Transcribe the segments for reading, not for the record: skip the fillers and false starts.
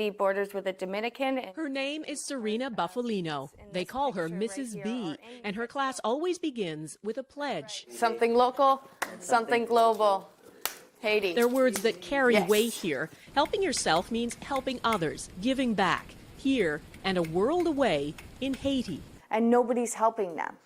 Haiti borders with the Dominican. Her name is Serena Buffalino. They call her Mrs. B, and her class always begins with a pledge. Something local, something global. Haiti. They're words that carry weight here. Helping yourself means helping others, giving back, here and a world away in Haiti. And nobody's helping them,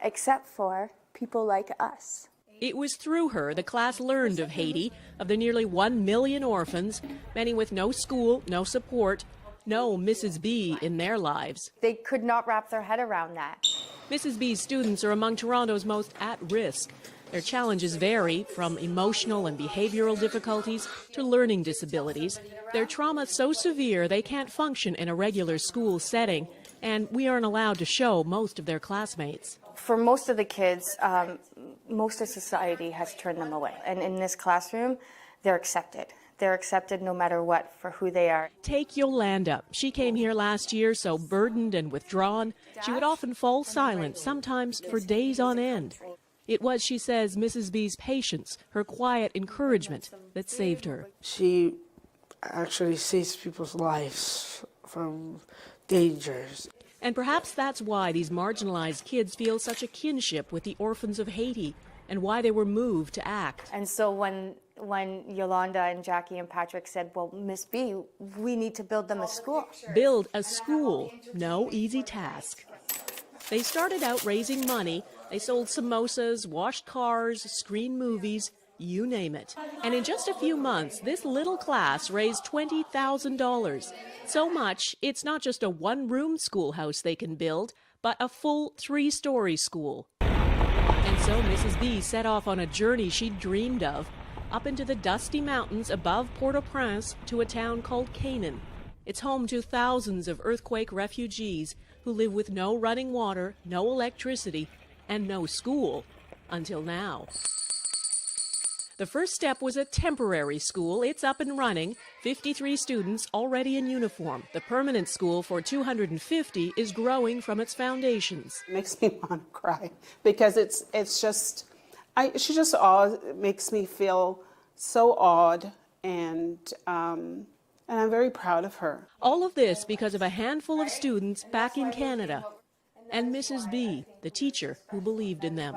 except for people like us. It was through her the class learned of Haiti, of the nearly 1 million orphans, many with no school, no support, no Mrs. B in their lives. They could not wrap their head around that. Mrs. B's students are among Toronto's most at risk. Their challenges vary from emotional and behavioral difficulties to learning disabilities. Their trauma is so severe they can't function in a regular school setting, and we aren't allowed to show most of their classmates. For most of the kids, most of society has turned them away. And in this classroom, they're accepted. They're accepted no matter what for who they are. Take Yolanda. She came here last year so burdened and withdrawn, she would often fall silent, sometimes for days on end. It was, she says, Mrs. B's patience, her quiet encouragement, that saved her. She actually saves people's lives from dangers. And perhaps that's why these marginalized kids feel such a kinship with the orphans of Haiti, and why they were moved to act. And so when Yolanda and Jackie and Patrick said, well, Miss B, we need to build them a school. Build a school, no easy task. They started out raising money. They sold samosas, washed cars, screened movies, you name it. And in just a few months, this little class raised $20,000. So much, it's not just a one-room schoolhouse they can build, but a full 3-story school. And so Mrs. B set off on a journey she'd dreamed of, up into the dusty mountains above Port-au-Prince to a town called Canaan. It's home to thousands of earthquake refugees who live with no running water, no electricity, and no school, until now. The first step was a temporary school. It's up and running, 53 students already in uniform. The permanent school for 250 is growing from its foundations. It makes me want to cry because she just makes me feel so awed, and I'm very proud of her. All of this because of a handful of students back in Canada, and Mrs. B, the teacher who believed in them.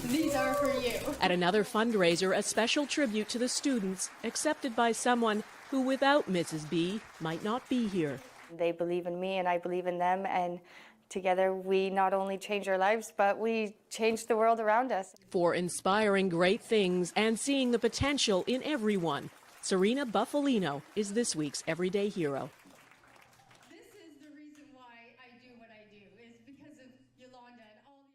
These are for you. At another fundraiser, a special tribute to the students, accepted by someone who without Mrs. B might not be here. They believe in me and I believe in them, and together we not only change our lives, but we change the world around us. For inspiring great things and seeing the potential in everyone, Serena Buffalino is this week's Everyday Hero. This is the reason why I do what I do, is because of Yolanda and all the...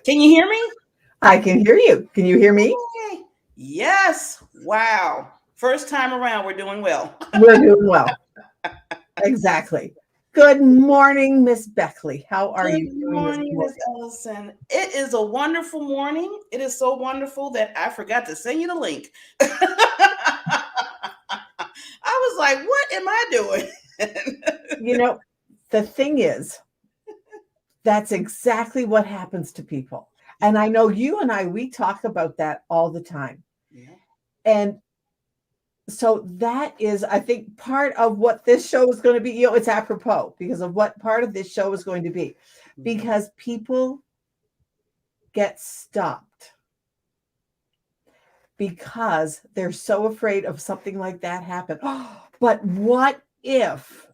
Can you hear me? I can hear you. Can you hear me? Yes. Wow. First time around, we're doing well. We're doing well. Exactly. Good morning, Miss Beckley. How are you doing? Good morning, Miss Ellison. It is a wonderful morning. It is so wonderful that I forgot to send you the link. I was like, what am I doing? You know, the thing is, that's exactly what happens to people. And I know you and we talk about that all the time. Yeah. And so that is, I think, part of what this show is going to be. It's apropos because of what part of this show is going to be. Because people get stopped because they're so afraid of something like that happen. But what if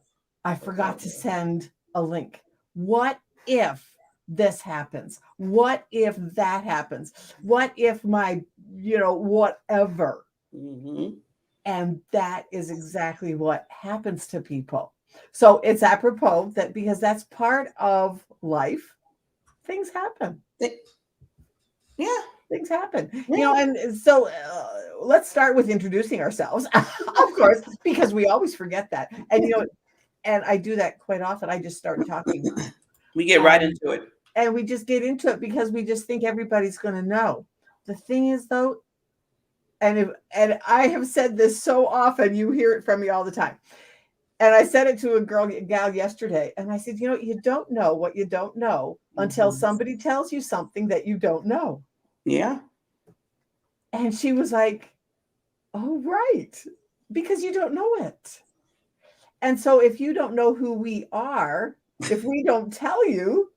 I forgot to send a link? What if this happens? What if that happens? What if my, whatever? Mm-hmm. And that is exactly what happens to people. So it's apropos that because that's part of life, things happen. Yeah. Things happen, Yeah. and so let's start with introducing ourselves, of course, because we always forget that. And I do that quite often. I just start talking. We get right into it. And we just get into it because we just think everybody's going to know. The thing is, though, and I have said this so often, you hear it from me all the time. And I said it to a gal yesterday, and I said, you don't know what you don't know until somebody tells you something that you don't know. Yeah. And she was like, oh, right, because you don't know it. And so if you don't know who we are, if we don't tell you,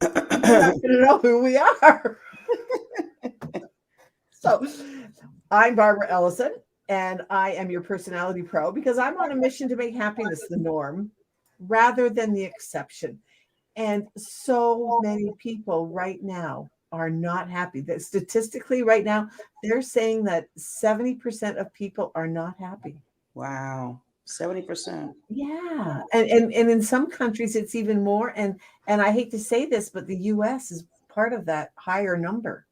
you're not going to know who we are. So I'm Barbara Ellison, and I am your personality pro because I'm on a mission to make happiness the norm rather than the exception. And so many people right now are not happy. That statistically right now, they're saying that 70% of people are not happy. Wow. 70%. Yeah. And in some countries it's even more. And I hate to say this, but the US is part of that higher number.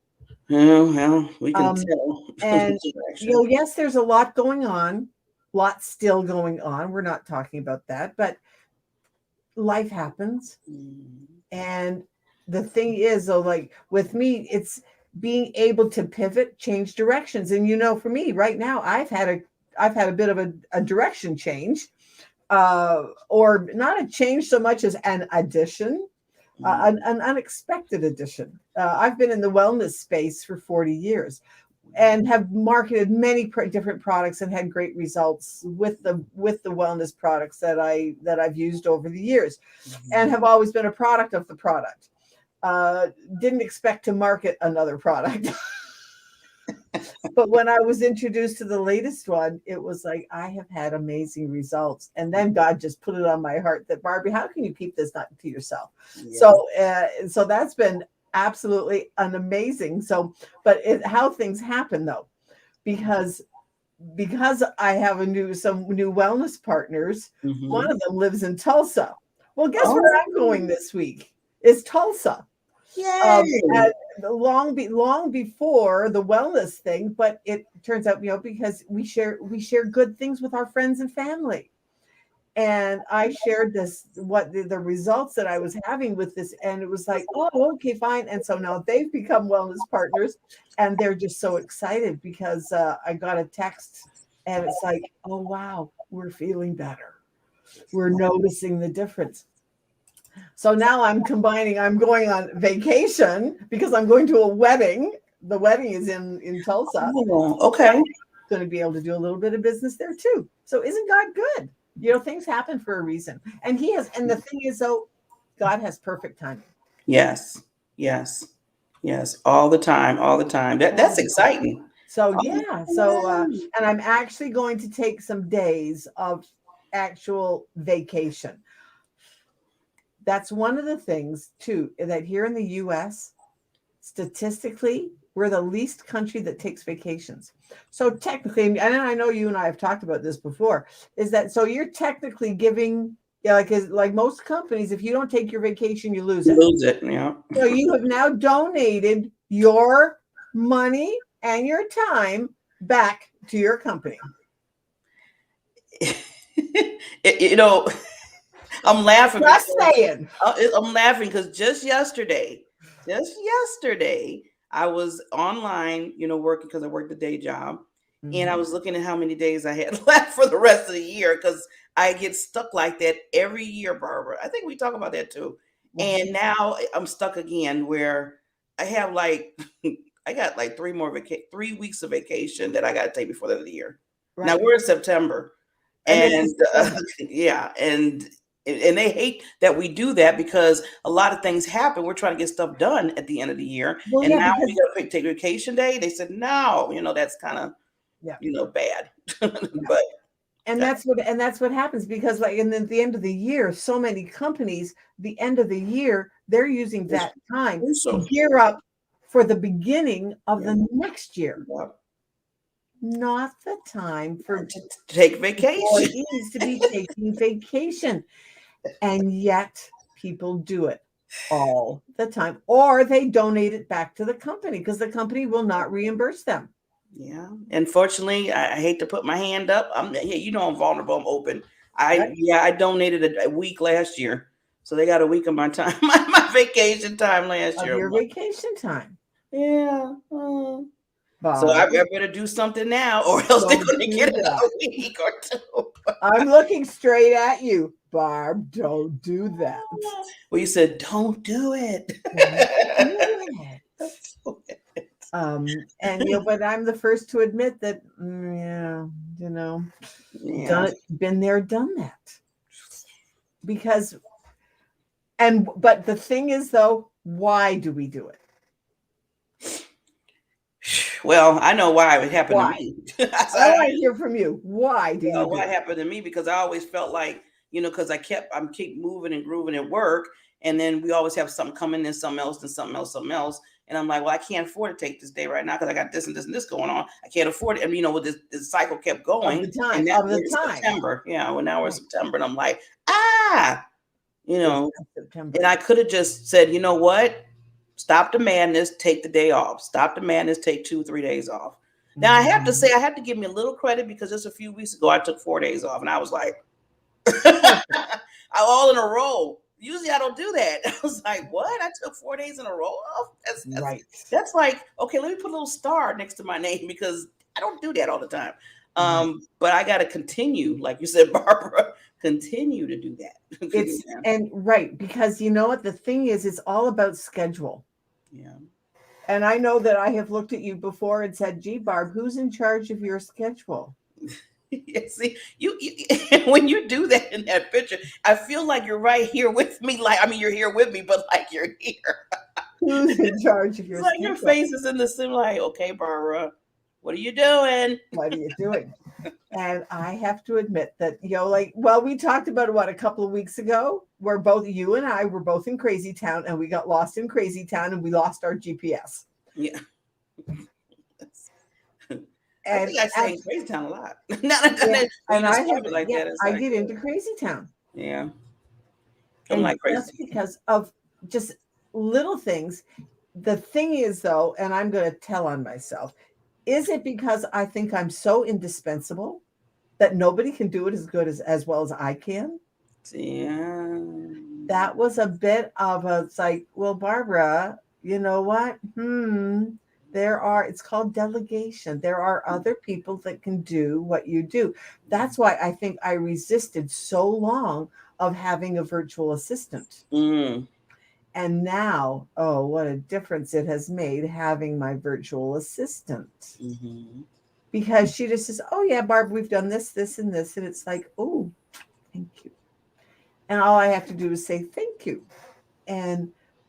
Well, we can tell. And yes, there's a lot going on, lots still going on. We're not talking about that, but life happens. And the thing is, though, like with me, it's being able to pivot, change directions. And for me right now, I've had a bit of a direction change, or not a change so much as an addition. An unexpected addition. I've been in the wellness space for 40 years and have marketed many different products and had great results with the wellness products that I've used over the years, and have always been a product of the product. Didn't expect to market another product. But when I was introduced to the latest one, it was like, I have had amazing results. And then God just put it on my heart that, Barbie, how can you keep this not to yourself? Yeah. So that's been absolutely an amazing. But how things happen though, because I have some new wellness partners. One of them lives in Tulsa. Well, guess where I'm going this week? Is Tulsa. Yay. Long before the wellness thing, but it turns out, because we share good things with our friends and family. And I shared what the results that I was having with this, and it was like, oh, okay, fine. And so now they've become wellness partners, and they're just so excited because I got a text, and it's like, oh wow, we're feeling better. We're noticing the difference. So now I'm going on vacation because I'm going to a wedding. The wedding is in Tulsa. Oh, okay. I'm going to be able to do a little bit of business there too. So isn't God good? Things happen for a reason. And and the thing is, though, God has perfect timing. Yes. All the time. That's exciting. So yeah. And I'm actually going to take some days of actual vacation. That's one of the things too, that here in the US, statistically, we're the least country that takes vacations. So technically, and I know you and I have talked about this before, is that so you're technically giving, like most companies, if you don't take your vacation, you lose it. You lose it, yeah. So you have now donated your money and your time back to your company. I'm laughing. Just saying. I'm laughing because just yesterday, I was online, working because I worked a day job. And I was looking at how many days I had left for the rest of the year because I get stuck like that every year, Barbara. I think we talk about that too. And now I'm stuck again where I have I got 3 weeks of vacation that I got to take before the end of the year. Right. Now we're in September. And yeah, and they hate that we do that because a lot of things happen. We're trying to get stuff done at the end of the year. Well, and now we got to take vacation day. They said, no, that's kind of, bad. But and that's what happens because and then at the end of the year, so many companies, the end of the year, they're using that time to gear up for the beginning of the next year. not the time for to take vacation. employees to be taking vacation. And yet people do it all the time, or they donate it back to the company because the company will not reimburse them. Yeah. Unfortunately, I hate to put my hand up. I'm vulnerable. I'm open. Right. I donated a week last year. So they got a week of my time, my vacation time last Of year. your vacation time. Yeah. So I Barb, better do something now, or else they're don't going to do get that. another week or two. I'm looking straight at you, Barb. Don't do that. Well, you said don't do it. Do it. And but I'm the first to admit that, Yeah. been there, done that. Because, but the thing is, though, why do we do it? Well, I know why it happened Why? to me. I want to hear from you. Why do you do What it? happened to me? Because I always felt like, because I keep moving and grooving at work, and then we always have something coming in, something else, and something else, something else. And I'm like, well, I can't afford to take this day right now because I got this and this and this going on. I can't afford it. And with this cycle kept going. Of the time. And now Of the we're in time. September. Yeah, well, now we're in Right. September, and I'm like, September. and I could have just said, you know what? Stop the madness, take the day off. Stop the madness, take 2-3 days off. Now I have to say, I have to give me a little credit because just a few weeks ago I took 4 days off, and I was like, all in a row. Usually I don't do that. I was like, what? I took 4 days in a row off? Right. That's like, okay, let me put a little star next to my name because I don't do that all the time. But I got to continue, like you said, Barbara, continue to do that. Right, because you know what the thing is, it's all about schedule. Yeah. And I know that I have looked at you before and said, gee, Barb, who's in charge of your schedule? Yeah, see, you when you do that in that picture, I feel like you're right here with me. You're here with me, but like you're here. Who's in charge of your It's like schedule? your face is in the sim. Like, okay, Barbara, what are you doing? What are you doing? And I have to admit that, we talked about what a couple of weeks ago, where both you and I were both in Crazy Town, and we got lost in Crazy Town, and we lost our GPS. Yeah. And I think I say Crazy Town a lot. I get into Crazy Town. Yeah. And that's because of just little things. The thing is, though, and I'm going to tell on myself, is it because I think I'm so indispensable that nobody can do it as well as I can? Yeah. That was a bit of it's like, well, Barbara, you know what? It's called delegation. There are other people that can do what you do. That's why I think I resisted so long of having a virtual assistant. And now, what a difference it has made having my virtual assistant. Because she just says, oh yeah, Barb, we've done this, this, and this. And it's like, oh, thank you. And all I have to do is say thank you.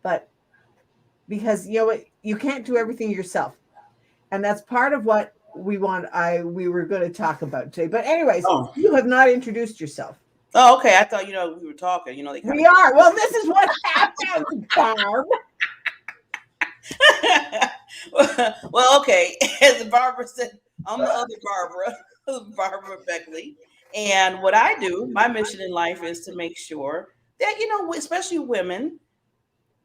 But because you can't do everything yourself. And that's part of what we were going to talk about today. But anyways, you have not introduced yourself. Oh, okay. I thought, we were talking, we are. Well, this is what happened, Barb. Well, okay. As Barbara said, I'm the other Barbara Beckley. And what I do, my mission in life is to make sure that, especially women,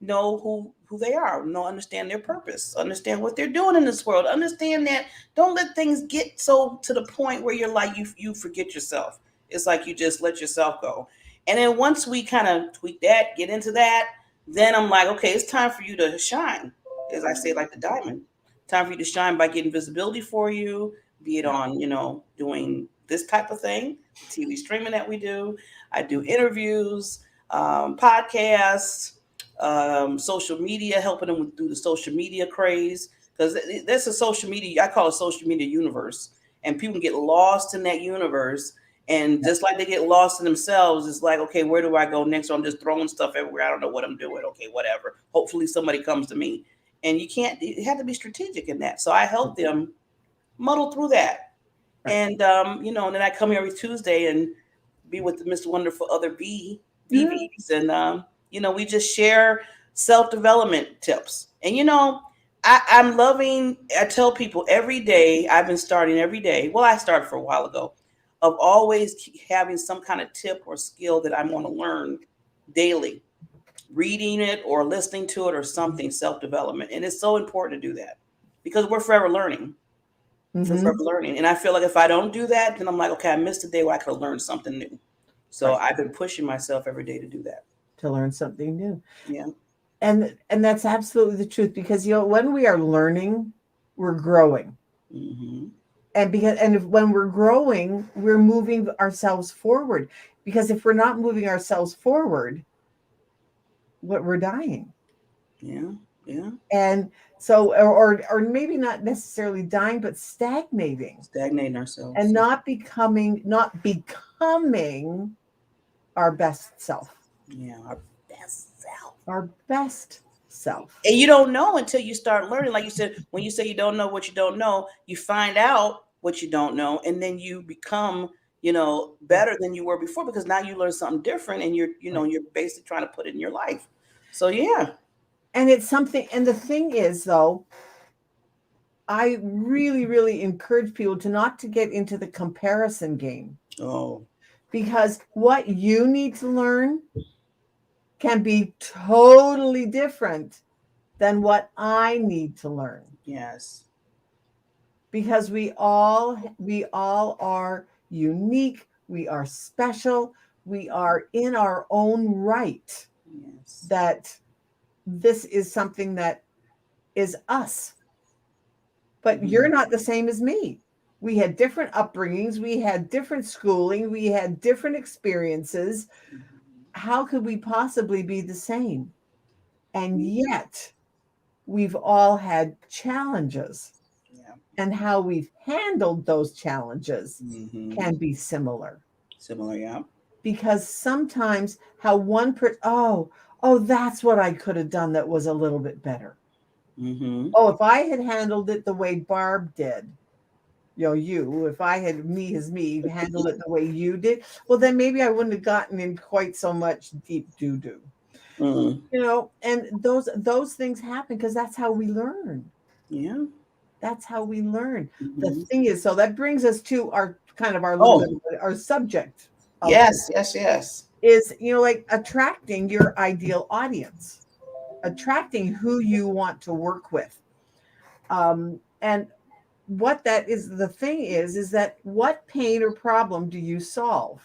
know who they are, understand their purpose, understand what they're doing in this world, understand that don't let things get so to the point where you're like, you forget yourself. It's like you just let yourself go. And then once we kind of tweak that, get into that, then I'm like, okay, it's time for you to shine. As I say, like the diamond, time for you to shine by getting visibility for you, be it on, doing this type of thing, TV streaming that we do. I do interviews, podcasts, social media, helping them through the social media craze. Because that's a social media, I call it social media universe. And people get lost in that universe. And just like they get lost in themselves, it's like, okay, where do I go next? So I'm just throwing stuff everywhere. I don't know what I'm doing. Okay, whatever. Hopefully somebody comes to me. And you have to be strategic in that. So I help them muddle through that. Right. And, and then I come here every Tuesday and be with the Mr. Wonderful other BVs. And, we just share self-development tips. And, I'm loving, I tell people every day, I've been starting every day. Well, I started for a while ago, of always having some kind of tip or skill that I want to learn daily, reading it or listening to it or something, self development. And it's so important to do that because we're forever learning. We're forever Mhm. learning. And I feel like if I don't do that, then I'm like, okay, I missed a day where I could have learned something new. So Right. I've been pushing myself every day to do that. To learn something new. Yeah. And that's absolutely the truth, because when we are learning, we're growing. Hmm. When we're growing, we're moving ourselves forward, because if we're not moving ourselves forward, we're dying. Yeah. Yeah. And so, or maybe not necessarily dying, but stagnating, Stagnating and ourselves. not becoming our best self. Yeah. Our best self. Our best self. And you don't know until you start learning. Like you said, when you say you don't know what you don't know, you find out what you don't know, and then you become, better than you were before because now you learn something different, and Right. you're basically trying to put it in your life. So yeah. And it's something, and the thing is, though, I really, really encourage people to get into the comparison game, Oh, because what you need to learn can be totally different than what I need to learn, yes. because we all are unique, we are special, we are in our own right, Yes. that this is something that is us. But you're Mhm. not the same as me. We had different upbringings, we had different schooling, we had different experiences. How could we possibly be the same? And yet, we've all had challenges, Yeah. and how we've handled those challenges Hmm. can be similar. Similar, yeah. Because sometimes how one person, oh, that's what I could have done that was a little bit better. Hmm. Oh, if I had handled it the way Barb did, if I had, me as me, handled it the way you did, well, then maybe I wouldn't have gotten in quite so much deep doo doo. Mm. And those things happen because that's how we learn. Yeah. That's how we learn. The Hmm. thing is, so that brings us to our kind of our little bit Oh, of our subject of yes, yes, yes. is, like attracting your ideal audience, attracting who you want to work with. And what that is, the thing is that what pain or problem do you solve?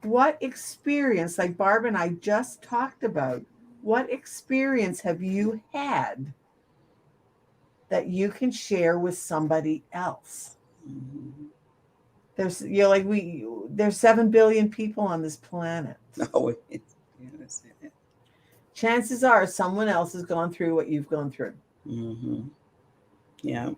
What experience, like Barb and I just talked about, what experience have you had that you can share with somebody else? Hmm. There's 7 billion people on this planet. Oh, yes. Chances are someone else has gone through what you've gone through. Hmm. Yeah.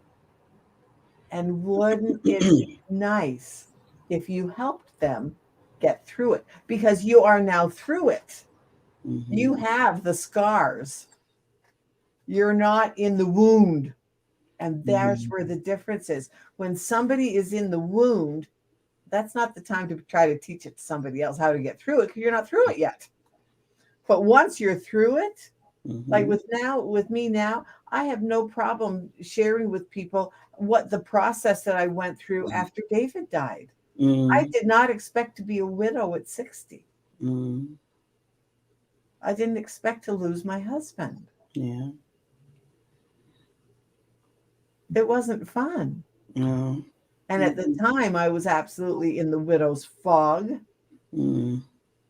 And wouldn't it be nice if you helped them get through it? Because you are now through it. You Hmm. have the scars. You're not in the wound. And there's Hmm. where the difference is. When somebody is in the wound, that's not the time to try to teach it to somebody else how to get through it, because you're not through it yet. But once you're through it, like Hmm. with me now, I have no problem sharing with people what the process that I went through after David died. I Hmm. did not expect to be a widow at 60. Hmm. I didn't expect to lose my husband. Yeah. It wasn't fun. No. And at the time, I was absolutely in the widow's fog. Mm.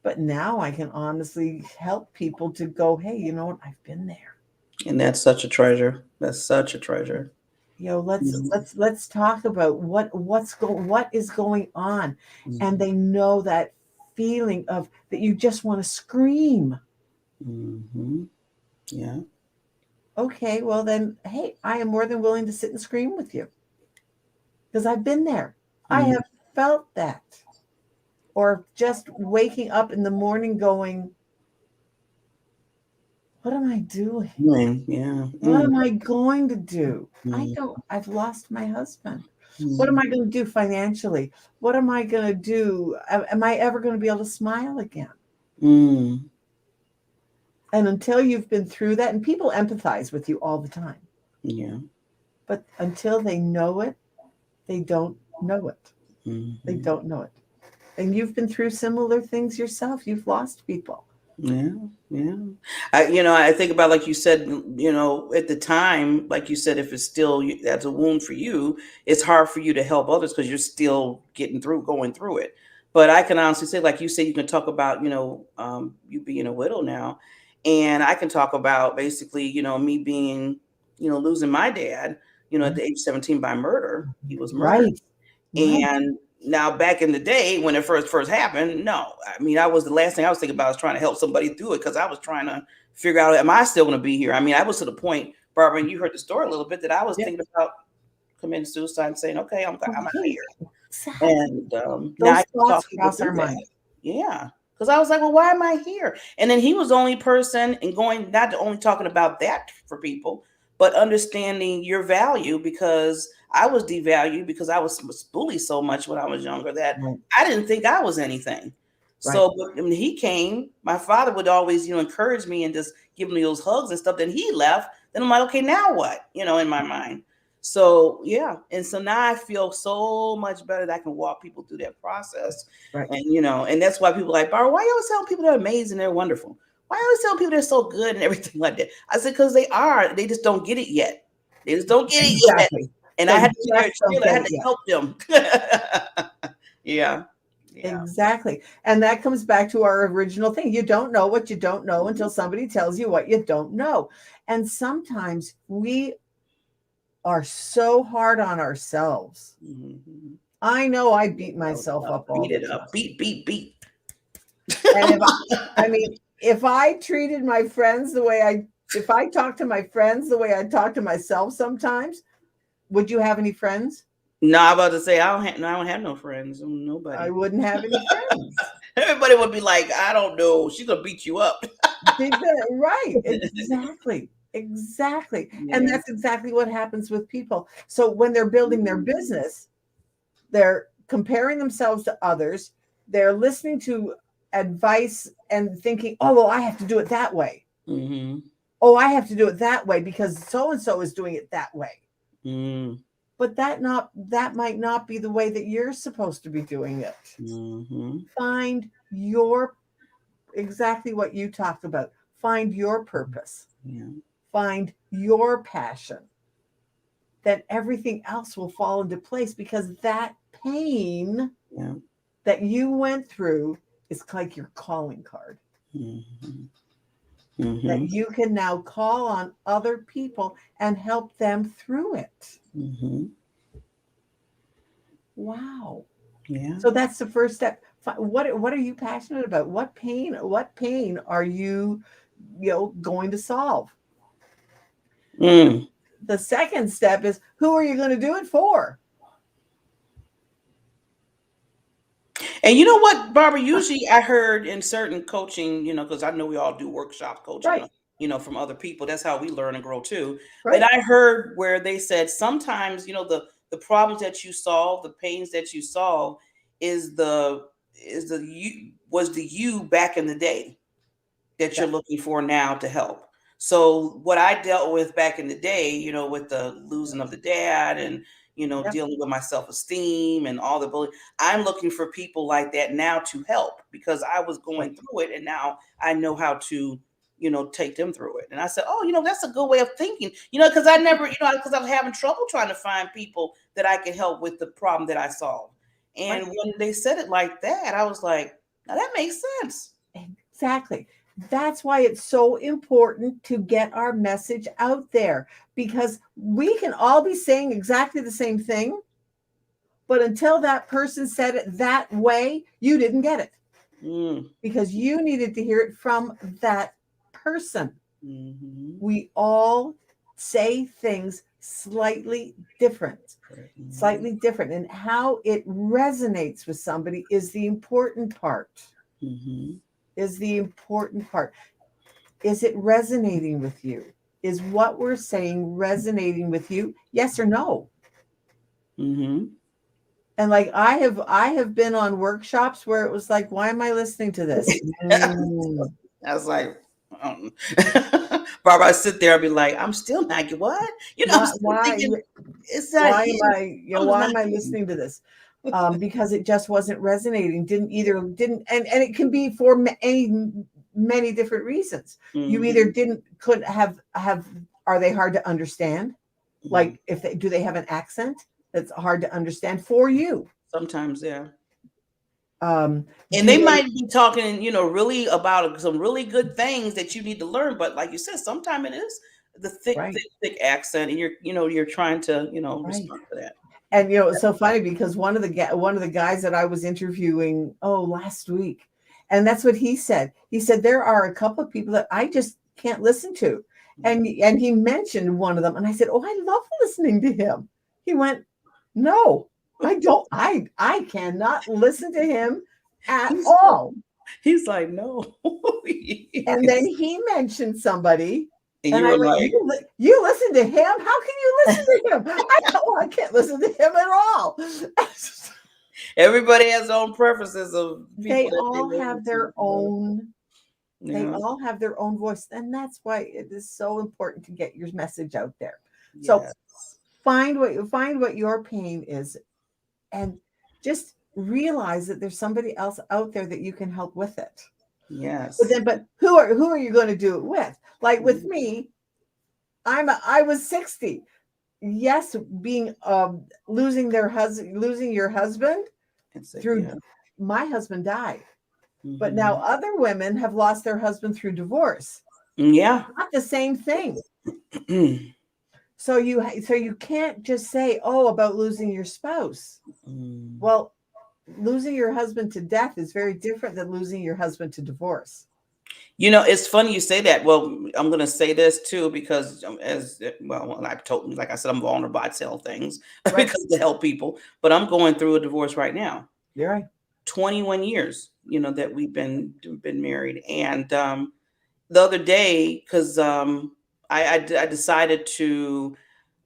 But now I can honestly help people to go, hey, you know what? I've been there. And that's such a treasure. That's such a treasure. Let's Mhm. let's talk about what is going on. And Mhm. they know that feeling of that you just want to scream. Mhm. Yeah. Okay, well then, hey, I am more than willing to sit and scream with you, because I've been there. I Mhm. have felt that. Or just waking up in the morning going, what am I doing? Yeah. What am I going to do? Mm. I've lost my husband. What am Mm. I going to do financially? What am I going to do? Am I ever going to be able to smile again? Mm. And until you've been through that, and people empathize with you all the time, Yeah. but until they know it, they don't know it. They Mm-hmm. don't know it. And you've been through similar things yourself. You've lost people. Yeah, yeah. I think about, like you said, at the time, like you said, if it's still that's a wound for you, it's hard for you to help others because you're still going through it. But I can honestly say, like you said, you can talk about, you being a widow now, and I can talk about basically, me being, losing my dad, at the age of 17 by murder. He was murdered. Right. Right. And now, back in the day when it first happened, no, I mean, I was the last thing I was thinking about was trying to help somebody through it because I was trying to figure out, am I still going to be here? I mean, I was to the point, Barbara, and you heard the story a little bit, that I was Yeah. thinking about committing suicide and saying, okay, I'm out of here. Exactly. And now Those I can thoughts talk people cross through our that. mind. Yeah. Because I was like, well, why am I here? And then he was the only person, and going, not only talking about that for people, but understanding your value, because I was devalued because I was bullied so much when I was younger that Right. I didn't think I was anything. So but when he came, my father would always, encourage me and just give me those hugs and stuff. Then he left. Then I'm like, okay, now what? In my mind. So yeah, and so now I feel so much better that I can walk people through that process. Right. And and that's why people are like, Barbara, why you always telling people they're amazing, they're wonderful? Why you always telling people they're so good and everything like that? I said, because they are. They just don't get it yet. They just don't get it yet. Exactly. And They I had to be there. just don't I get had it to yet. help them. Yeah. Yeah. Exactly. And that comes back to our original thing. You don't know what you don't know until somebody tells you what you don't know. And sometimes we are so hard on ourselves. Mm-hmm. I know I beat myself up all Beat the it up. time. Beat. And if I treated my friends if I talked to my friends the way I talk to myself sometimes, would you have any friends? No, I'm about to say I don't have no friends. Nobody. I wouldn't have any friends. Everybody would be like, I don't know. She's gonna beat you up. Right. Exactly. Exactly. Yeah. And that's exactly what happens with people. So when they're building their business, they're comparing themselves to others. They're listening to advice and thinking, oh, well, I have to do it that way. Mm-hmm. Oh, I have to do it that way because so-and-so is doing it that way. Mm. But that might not be the way that you're supposed to be doing it. Mm-hmm. Find exactly what you talked about. Find your purpose. Yeah. Find your passion. Then everything else will fall into place, because that pain that you went through is like your calling card. Mm-hmm. Mm-hmm. That you can now call on other people and help them through it. Mm-hmm. Wow. Yeah. So that's the first step. What are you passionate about? What pain are you going to solve? Mm. The second step is, who are you going to do it for? And you know what, Barbara? Usually, I heard in certain coaching, because I know we all do workshop coaching, Right. From other people. That's how we learn and grow too. Right. But I heard where they said sometimes, the problems that you solve, the pains that you solve, was the you back in the day that you're looking for now to help. So what I dealt with back in the day, with the losing of the dad and, dealing with my self-esteem and all the bullying, I'm looking for people like that now to help, because I was going through it and now I know how to, take them through it. And I said, oh, that's a good way of thinking, because I never, because I was having trouble trying to find people that I could help with the problem that I solved. And when they said it like that, I was like, now that makes sense. Exactly. That's why it's so important to get our message out there, because we can all be saying exactly the same thing, but until that person said it that way, you didn't get it, because you needed to hear it from that person. Mm-hmm. We all say things slightly different, and how it resonates with somebody is the important part. Mm-hmm. Is the important part. Is it resonating with you? Is what we're saying resonating with you? Yes or no? Mm-hmm. And like I have been on workshops where it was like, why am I listening to this? I was like, Barbara, I sit there and be like, I'm still not what? I'm still Why? thinking it's not Why am him. I? I'm Why not am I him. listening to this? Because it just wasn't resonating. And it can be for many different reasons. You either couldn't have. Are they hard to understand? Like, if do they have an accent that's hard to understand for you? Sometimes, yeah. Um, And do they they? might be talking, really about some really good things that you need to learn. But like you said, sometimes it is the thick, Right, thick, thick accent, and you're trying to, right. respond to that. And it's so funny because one of the guys that I was interviewing last week, and that's what he said. He said there are a couple of people that I just can't listen to, and he mentioned one of them, and I said, "Oh, I love listening to him." He went, "No, I don't. I cannot listen to him at He's all." he's like, no. And then Yes. he mentioned somebody, And and you I were went, like, You listen to him? How can you listen to him? I can't listen to him at all." everybody has their own preferences of people They that they all listen have to. their own. They Yeah. all have their own voice, and that's why it is so important to get your message out there. So Yes. find what your pain is, and just realize that there's somebody else out there that you can help with it. Yes. But who are you going to do it with? Like with me, I was 60. Yes, being losing your husband It's like, through yeah. my husband died. But now Mhm. other women have lost their husband through divorce. Yeah. Not the same thing. So you can't just say, "Oh, about losing your spouse." Mm. Well, losing your husband to death is very different than losing your husband to divorce. It's funny you say that. Well, I'm going to say this too because as well, I told you, like I said, I'm vulnerable. I tell things Right. because to help people. But I'm going through a divorce right now. You're right. 21 years, that we've been married, and the other day, because I decided to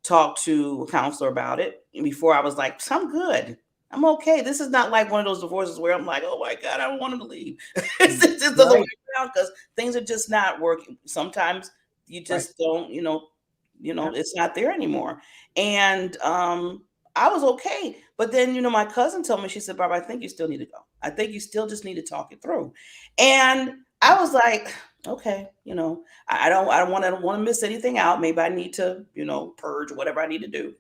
talk to a counselor about it. And before I was like, I'm good. I'm okay. This is not like one of those divorces where I'm like, oh my God, I don't want him to leave. It's just the other way Right. around because things are just not working. Sometimes you Right. just don't, it's not there anymore. And I was okay. But then, my cousin told me, she said, Barbara, I think you still need to go. I think you still just need to talk it through. And I was like, okay, I don't want to miss anything out. Maybe I need to, purge whatever I need to do.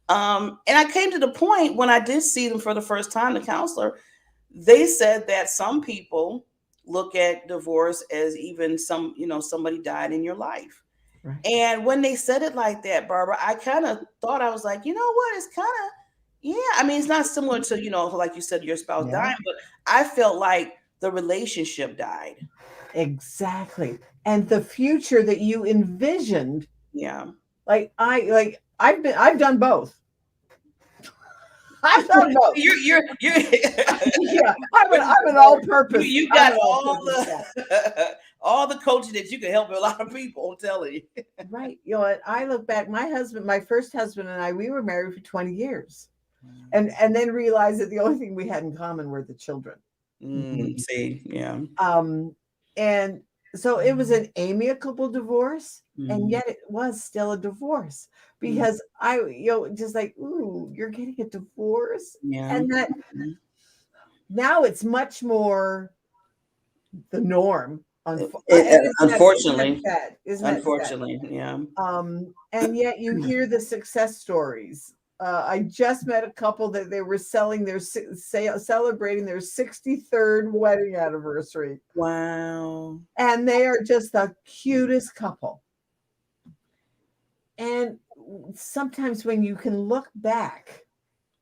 And I came to the point when I did see them for the first time, the counselor, they said that some people look at divorce as even somebody died in your life. Right. And when they said it like that, Barbara, I kind of thought, I was like, you know what? It's kind of, yeah. I mean, it's not similar to, like you said, your spouse Yeah. dying, but I felt like the relationship died. Exactly. And the future that you envisioned, Yeah. I've done both. I've done both. You're Yeah, I'm an all-purpose. you I'm got an all all-purpose cat. the all the coaching that you can help a lot of people. I'm telling you. Right. What I look back, my first husband and I, we were married for 20 years, and then realized that the only thing we had in common were the children. See, yeah. And so it was an amicable divorce, and Mm, yet it was still a divorce mm, because just like, ooh, you're getting a divorce, yeah. and that Mhm. now it's much more the norm. Isn't that Unfortunately, sad? Isn't that sad? unfortunately, yeah. And yet you hear the success stories. I just met a couple that they were celebrating their 63rd wedding anniversary, Wow. and they are just the cutest couple. And sometimes when you can look back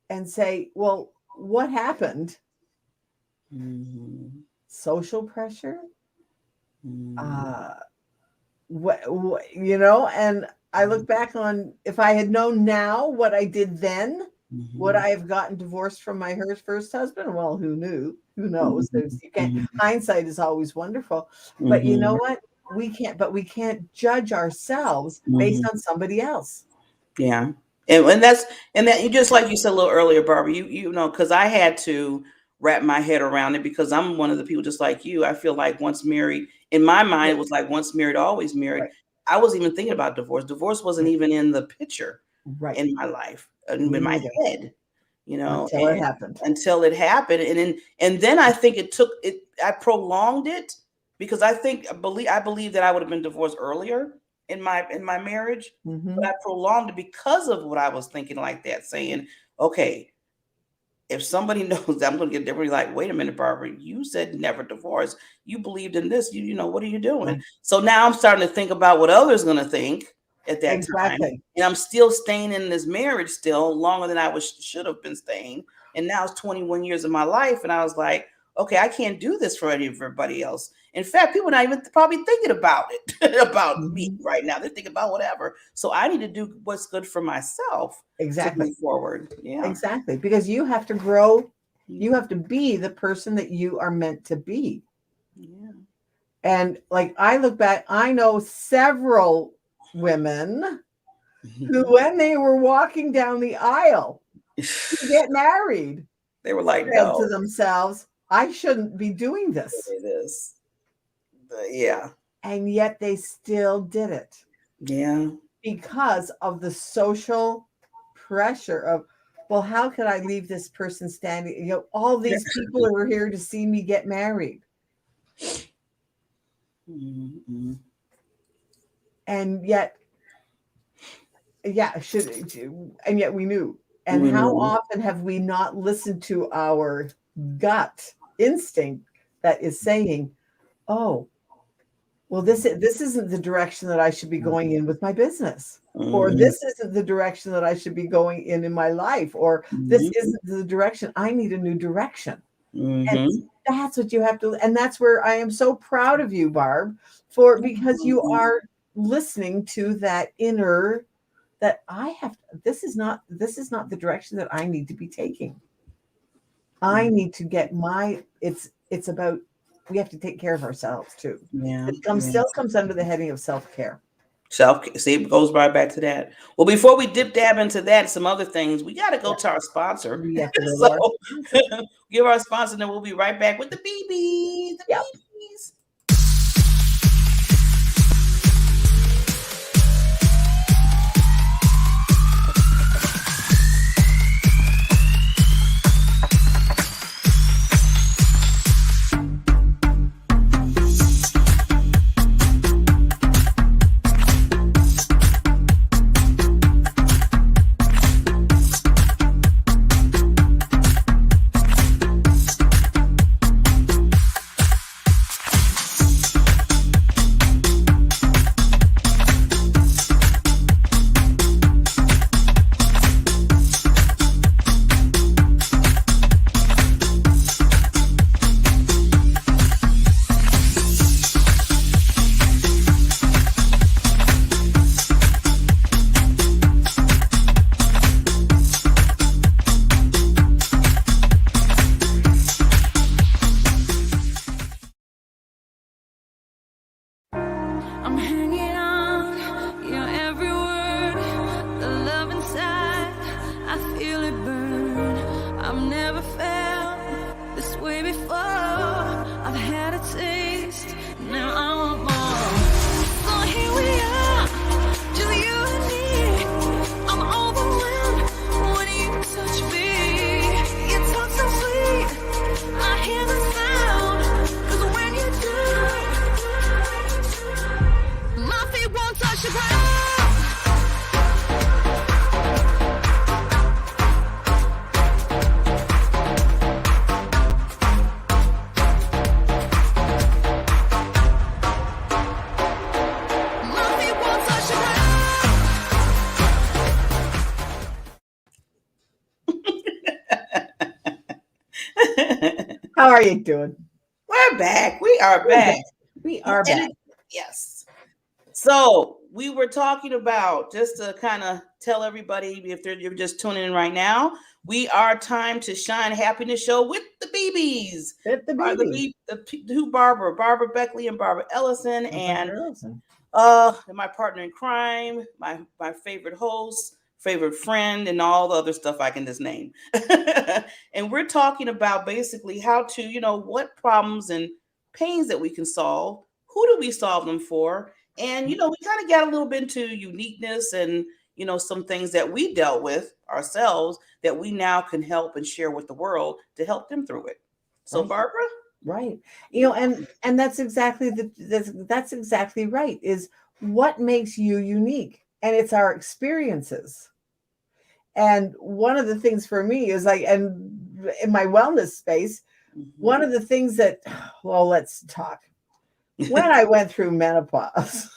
and say, well, what happened? Mhm. Social pressure, Mm, uh, and I mhm, look back on, if I had known now what I did then, would mhm, I have gotten divorced from my first husband? Well, who knew? Who knows? mhm, You can't. mhm, Hindsight is always wonderful, but you know mhm, what? We can't judge ourselves based mhm. on somebody else. Yeah. And that you just like you said a little earlier, Barbara, because I had to wrap my head around it because I'm one of the people just like you. I feel like once married, In my mind, it was like once married, always married. Right. I wasn't even thinking about divorce. Divorce wasn't even in the picture Right. in my life, Me in my neither. head, Until it happened. until it happened. And then I think I prolonged it because I believe that I would have been divorced earlier in my marriage, but I prolonged it because of what I was thinking like that, saying, okay, if somebody knows that, I'm going to get different, like, wait a minute, Barbara, you said never divorce. You believed in this. You know, what are you doing? Right. So now I'm starting to think about what others going to think at that time. Exactly. And I'm still staying in this marriage still longer than I should have been staying. And now it's 21 years of my life. And I was like, okay, I can't do this for everybody else. In fact, people are not even probably thinking about it, about me right now. They're thinking about whatever. So I need to do what's good for myself to Exactly. move forward. Yeah. Exactly. Because you have to grow. You have to be the person that you are meant to be. Yeah. And like, I look back, I know several women who, when they were walking down the aisle to get married, They were like, said to no, themselves, I shouldn't be doing this. it is. Yeah. And yet they still did it Yeah. because of the social pressure of, well, how could I leave this person standing? You know, all these people who are here to see me get married. Mm-hmm. And yet, yeah, and yet we knew. And We how knew. often have we not listened to our gut instinct that is saying, oh, well, this isn't the direction that I should be going in with my business, or this isn't the direction that I should be going in my life, or this isn't the direction. I need a new direction. And that's what you have to, and that's where I am so proud of you, Barb, because you are listening to that inner, that I have, this is not the direction that I need to be taking. I need to get it's about, we have to take care of ourselves too. Yeah. It still comes under the heading of self-care. See, it goes right back to that. Well, before we dip dab into that, some other things, we got to go to our sponsor. We have to go to So give our sponsor, and then we'll be right back with the BBs. Yep. BBs. I'm hanging on your every word. The love inside, I feel it burn. I've never felt this way before. I've had a taste, now I want more. So here we are, just you and me. I'm overwhelmed when you touch me. You talk so sweet, I hear the sound. 'Cause when you do, my feet won't touch the ground. My feet won't touch the ground. How are you doing? We're back. We are back. We are back. Yes. So we were talking about, just to kind of tell everybody, if you're just tuning in right now, we are Time to Shine Happiness Show with the BBs. The baby. The two Barbara Beckley and Barbara Ellison, and my partner in crime, my favorite host, favorite friend, and all the other stuff I can just name. And we're talking about basically how to, what problems and pains that we can solve who do we solve them for? And, we kind of got a little bit into uniqueness and, some things that we dealt with ourselves that we now can help and share with the world to help them through it. So, Right. Barbara? Right. And that's exactly that's exactly right, is what makes you unique. And it's our experiences. And one of the things for me is like, and in my wellness space, one of the things that, well, let's talk. When I went through menopause,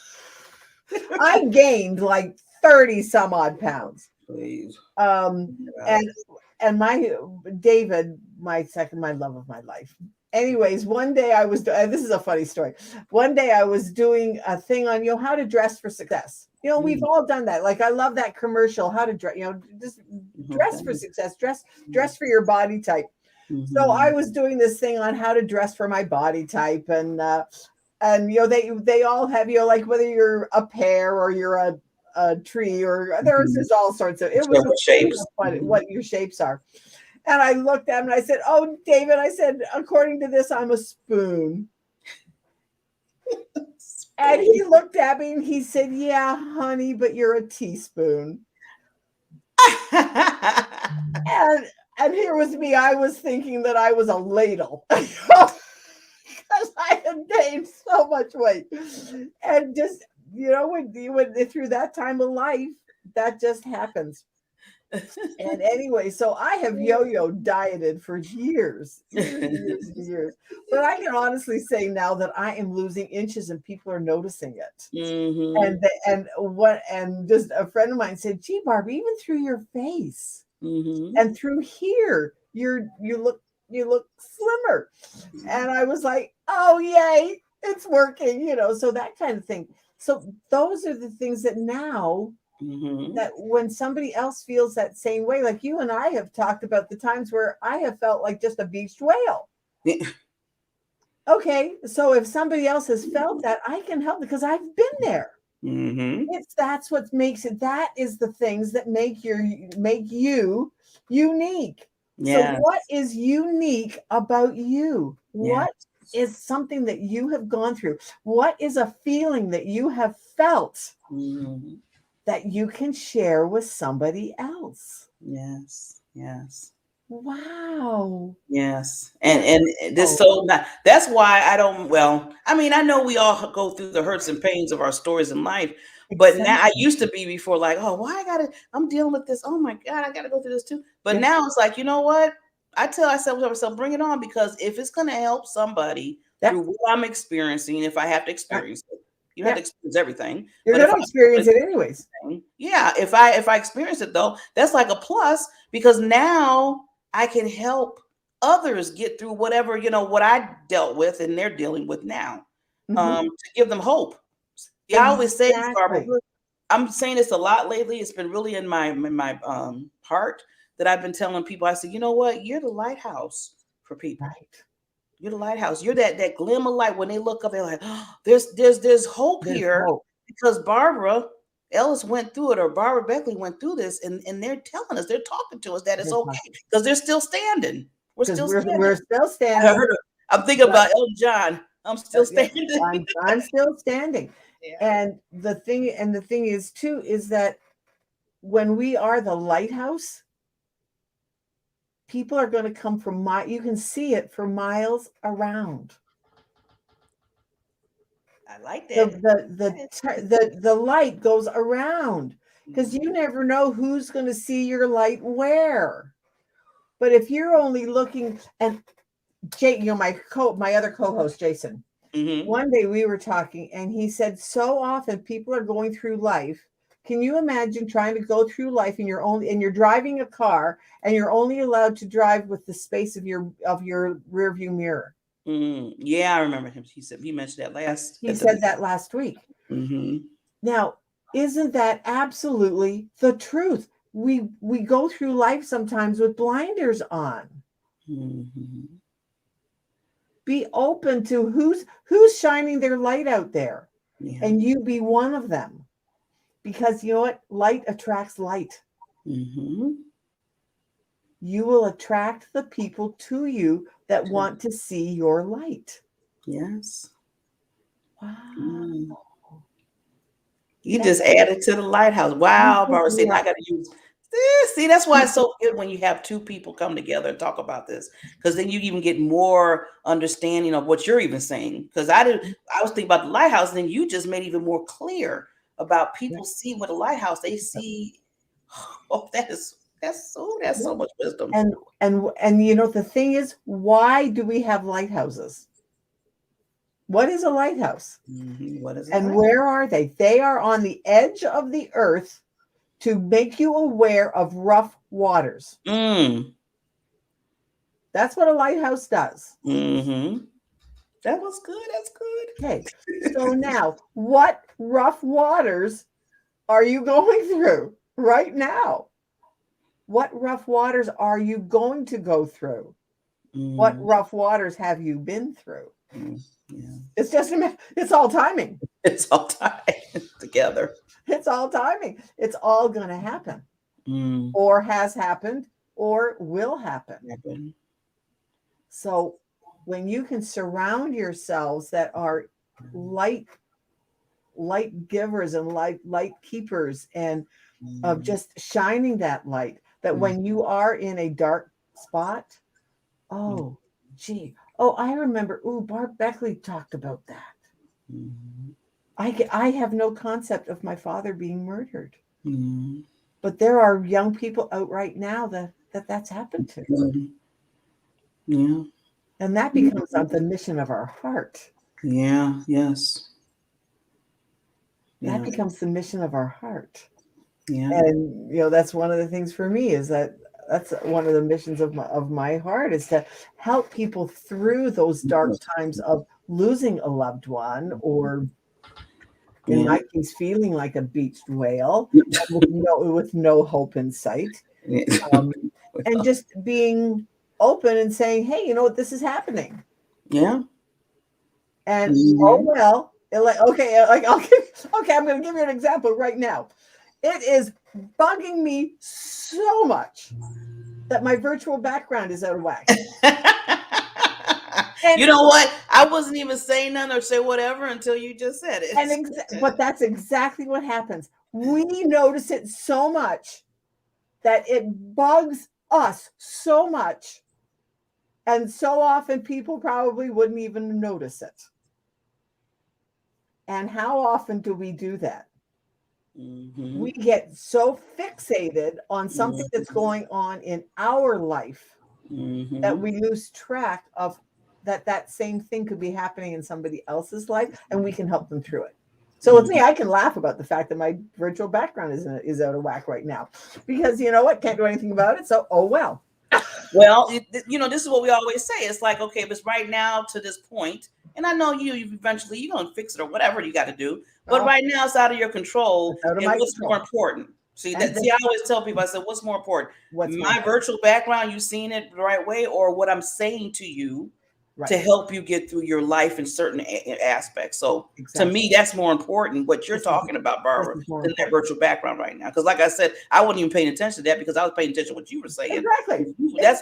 I gained like 30 some odd pounds. Please. And my David, my love of my life. Anyways, one day I was, this is a funny story. One day I was doing a thing on, how to dress for success. We've all done that. Like, I love that commercial, how to dress, just dress for success, dress for your body type. So I was doing this thing on how to dress for my body type. And they all have, like, whether you're a pear or you're a tree, or there's all sorts of, it was shapes, what your shapes are. And I looked at him and I said, "Oh, David," I said, "according to this, I'm a spoon." And he looked at me and he said, "Yeah, honey, but you're a teaspoon." and here was me. I was thinking that I was a ladle because I had gained so much weight. And just, when through that time of life, that just happens. And anyway, so I have yo-yo dieted for years. But I can honestly say now that I am losing inches and people are noticing it. And just a friend of mine said, "Gee, Barbie, even through your face and through here, you look slimmer." And I was like, "Oh, yay, it's working," so that kind of thing. So those are the things that now, that when somebody else feels that same way, like you and I have talked about the times where I have felt like just a beached whale. Okay, so if somebody else has felt that, I can help because I've been there. That's what makes it. That is the things that make you unique. Yes. So what is unique about you? What is something that you have gone through? What is a feeling that you have felt that you can share with somebody else? Yes. Wow. Yes. And this, so that's why I don't, well, I mean, I know we all go through the hurts and pains of our stories in life, but now I used to be before like, oh, why I'm dealing with this. Oh my God, I got to go through this too. But now it's like, you know what? I tell myself, bring it on, because if it's going to help somebody through what I'm experiencing, if I have to experience it, you don't have to experience everything. You're going to experience it anyways. Yeah. If I experience it though, that's like a plus, because now I can help others get through whatever, what I dealt with and they're dealing with now, to give them hope. I always say, Barbara, I'm saying this a lot lately. It's been really in my heart that I've been telling people. I said, you know what? You're the lighthouse for people. Right. You're the lighthouse. You're that glimmer light. When they look up, they're like, oh, there's hope here. Because Barbara Ellis went through it, or Barbara Beckley went through this, and they're telling us, they're talking to us that it's okay, because they're still standing. We're still standing. I'm thinking about Elton John. I'm still standing. I'm still standing. Yeah. And the thing is too, is that when we are the lighthouse, people are going to come from you can see it for miles around. I like that. The light goes around, because you never know who's going to see your light where. But if you're only looking, and Jake, my other co-host Jason, one day we were talking, and he said, so often people are going through life. Can you imagine trying to go through life and you're driving a car and you're only allowed to drive with the space of your rear view mirror? Yeah, I remember him. He mentioned that last. He said that last week. Now, isn't that absolutely the truth? We go through life sometimes with blinders on. Be open to who's shining their light out there, and you be one of them, because you know what? Light attracts light. You will attract the people to you that want to see your light. Yes. Wow. You just added to the lighthouse. Wow, Barbara. See, I got to use this. See, that's why it's so good when you have two people come together and talk about this, because then you even get more understanding of what you're even saying. Because I was thinking about the lighthouse, and then you just made even more clear about people see with a lighthouse. They see, oh, that's so much wisdom. And you know, the thing is, why do we have lighthouses? What is a lighthouse? What is it? And where are they? They are on the edge of the earth to make you aware of rough waters. Mm. That's what a lighthouse does. Mm-hmm. That was good. That's good. Okay. So now, what rough waters are you going through right now? What rough waters are you going to go through? What rough waters have you been through? Yeah. It's just, it's all timing. It's all tied together. It's all timing. It's all going to happen, or has happened, or will happen. So when you can surround yourselves that are light givers and light keepers, and of just shining that light, that when you are in a dark spot, oh, gee, oh, I remember, Barb Beckley talked about that. I have no concept of my father being murdered, but there are young people out right now that's happened to. Yeah. And that becomes the mission of our heart. Yeah. Yes. That becomes the mission of our heart. Yeah. And, you know, that's one of the things for me, is that's one of the missions of my heart, is to help people through those dark times of losing a loved one, or in my case, feeling like a beached whale with no hope in sight. And just being open and saying, hey, you know what, this is happening. Yeah. And oh well, I'm going to give you an example right now. It is bugging me so much that my virtual background is out of whack. You know what? I wasn't even saying nothing or say whatever until you just said it. But that's exactly what happens. We notice it so much that it bugs us so much. And so often people probably wouldn't even notice it. And how often do we do that? We get so fixated on something that's going on in our life that we lose track of that same thing could be happening in somebody else's life, and we can help them through it. So with me, I can laugh about the fact that my virtual background is out of whack right now, because you know what, can't do anything about it. So, oh well. Well, this is what we always say. It's like, okay, if it's right now to this point, and I know you eventually you're gonna fix it or whatever you got to do, but right now it's out of your control. And what's more important? See, I always tell people, I said, what's more important? My virtual background, you seeing it the right way, or what I'm saying to you to help you get through your life in certain aspects. So to me, that's more important, what you're talking about, Barbara, than that virtual background right now. Because like I said, I wasn't even paying attention to that, because I was paying attention to what you were saying. Exactly.